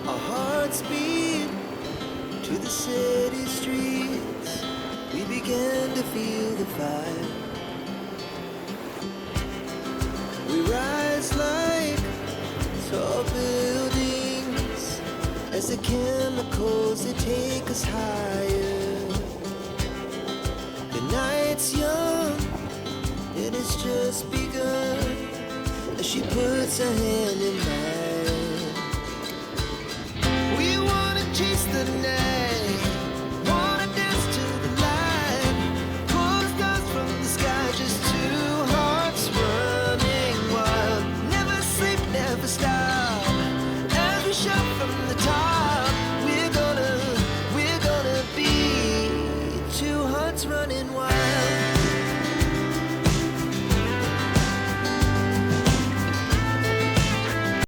Our hearts beat to the city streets. We began to feel the fire. We rise like tall buildings as the chemicals they take us higher. The night's young, it has just begun as she puts her hand in mine.